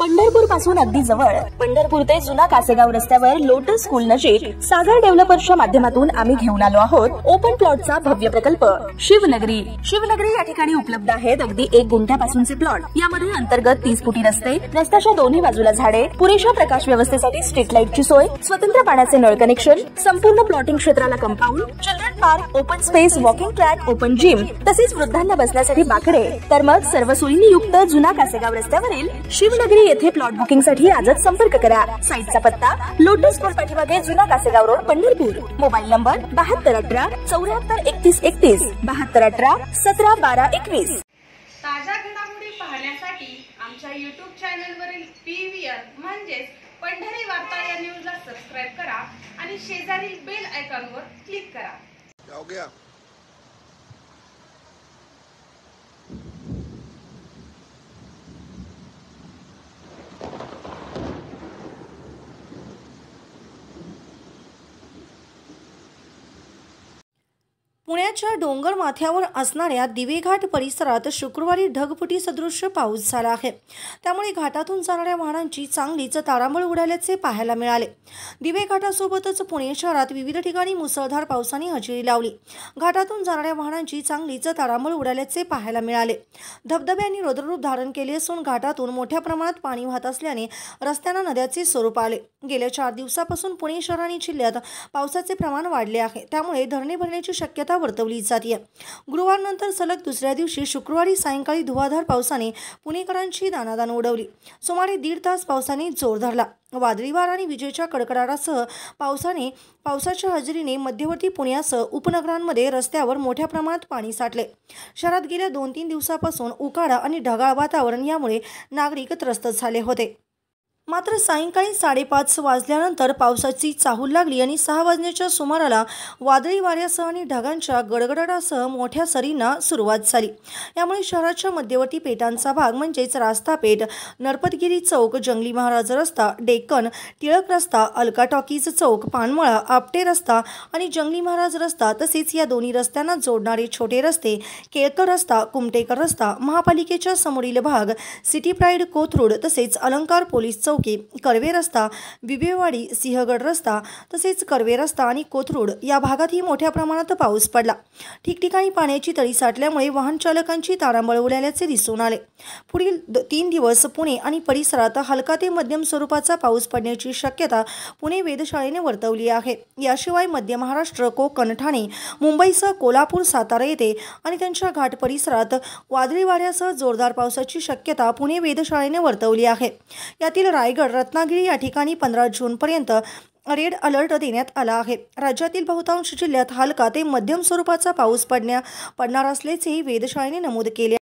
पंढरपूर पासून अगदी जवळ पंढरपूर ते जुना कासेगाव रस्त्यावर लोटस स्कूल नजीक सागर डेव्हलपर्सच्या माध्यमातून आम्ही घेऊन आलो आहोत ओपन प्लॉटचा भव्य प्रकल्प शिवनगरी। शिवनगरी या ठिकाणी उपलब्ध आहेत अगदी 1 गुंठ्यापासूनचे प्लॉट। यामध्ये अंतर्गत 30 फुटी रस्ते, रस्त्याच्या दोन्ही बाजूला झाडे, पुरेशा प्रकाश व्यवस्थेसाठी स्ट्रीट लाईटची सोय, स्वतंत्र पाण्याचे नळ कनेक्शन, संपूर्ण प्लॉटिंग क्षेत्राला compound, children park, open space, walking track, open gym, तसेच वृद्धांना बसण्यासाठी बाकडे। तर मग सर्व सोयींनी युक्त जुना कासेगाव रस्त्यावरील शिवनगरी येथे प्लॉट बुकिंग साठी आजच संपर्क करा। साइटचा पत्ता लोटस स्कूल पाठीमागे जुना Kasegaon road Pandharpur. Mobile number 7218 743131 7218 171221। ताज्या घडामोडी पाहण्यासाठी आमच्या YouTube चॅनलवरील PVR म्हणजेच पंढरी वार्ता या न्यूजला सबस्क्राइब करा आणि शेजारील बेल आयकॉनवर क्लिक करा। हो गया। पुण्याच्या डोंगर माथ्यावर असणाऱ्या दिवेघाट परिसरात शुक्रवारी ढगफुटी सदृश्य पाऊस झाला आहे। त्यामुळे घाटातून जाणाऱ्या वाहनांची चांगलीच तारांबळ उडाल्याचे पाहायला मिळाले। दिवेघाटासोबतच पुणे शहरात विविध ठिकाणी मुसळधार पावसाने हजेरी लावली। घाटातून जाणाऱ्या वाहनांची चांगलीच तारांबळ उडाल्याचे पाहायला मिळाले। धबधब्यांनी रौद्ररूप धारण केले असून घाटातून मोठ्या प्रमाणात पाणी वाहत असल्याने रस्त्यांना नद्याचे स्वरूप आले। गेल्या 4 दिवसापासून पुणे शहर आणि जिल्ह्यात पावसाचे प्रमाण वाढले आहे। त्यामुळे धरणे भरण्याची शक्यता वर्तवली जाते। गुरुवार नंतर सलग दुसऱ्या दिवशी शुक्रवारी सायंकाळी धुवाधार पावसाने पुणेकरांची दाणादाण उडवली। सुमारे 1.5 तास पावसाने जोर धरला। वादळी वारा आणि विजेच्या कडकडाटासह पावसाच्या हजेरीने मध्यवर्ती पुण्यासह उपनगरांमध्ये रस्त्यावर मोठ्या प्रमाणात पाणी साठले। शहरात गेल्या 2-3 दिवसापासून उकाडा आणि ढगाळ वातावरण यामुळे नागरिक त्रस्त झाले होते। मात्र सायंकाळी 5:30 वाजल्यानंतर पावसाची चाहूल लागली आणि 6 वाजण्याच्या सुमाराला वादळी वाऱ्यासह आणि ढगांच्या गडगडाटासह मोठ्या सरींना सुरुवात झाली। यामुळे शहराच्या मध्यवर्ती पेठांचा भाग म्हणजेच रास्ता पेठ, नरपतगिरी चौक, जंगली महाराज रस्ता, डेक्कन, टिळक रस्ता, अलका टॉकीज चौक, पानमळा, आपटे रस्ता आणि जंगली महाराज रस्ता तसेच या दोन्ही रस्त्यांना जोडणारे छोटे रस्ते, केळकर रस्ता, कुमटेकर रस्ता, महापालिकेच्या समोरील भाग, सिटी प्राईड कोथरूड तसेच अलंकार पोलीस चौकी, कर्वे रस्ता, विवेवाडी, सिंहगड रस्ता तसेच कर्वे रस्ता आणि कोथरूड या भागातही मोठ्या प्रमाणात पाऊस पडला। ठिकठिकाणी पाण्याची तळी साठल्यामुळे वाहन चालकांची तारांबळ उडाल्याचे दिसून आले। पुढील 3 दिवस पुणे आणि परिसरात हलका ते मध्यम स्वरूपाचा पाऊस पडण्याची शक्यता पुणे वेधशाळेने वर्तवली आहे। याशिवाय मध्य महाराष्ट्र, कोकण, ठाणे, मुंबईसह कोल्हापूर, सातारा येथे आणि त्यांच्या घाट परिसरात वादळी वाऱ्यासह जोरदार पावसाची शक्यता पुणे वेधशाळेने वर्तवली आहे। यातील रायगड, रत्नागिरी या ठिकाणी 15 जून पर्यंत रेड अलर्ट देण्यात आला आहे। राज्यातील बहुतांश जिल्ह्यात हलका ते मध्यम स्वरूपाचा पाऊस पडणार असल्याचेही वेधशाळेने नमूद केले।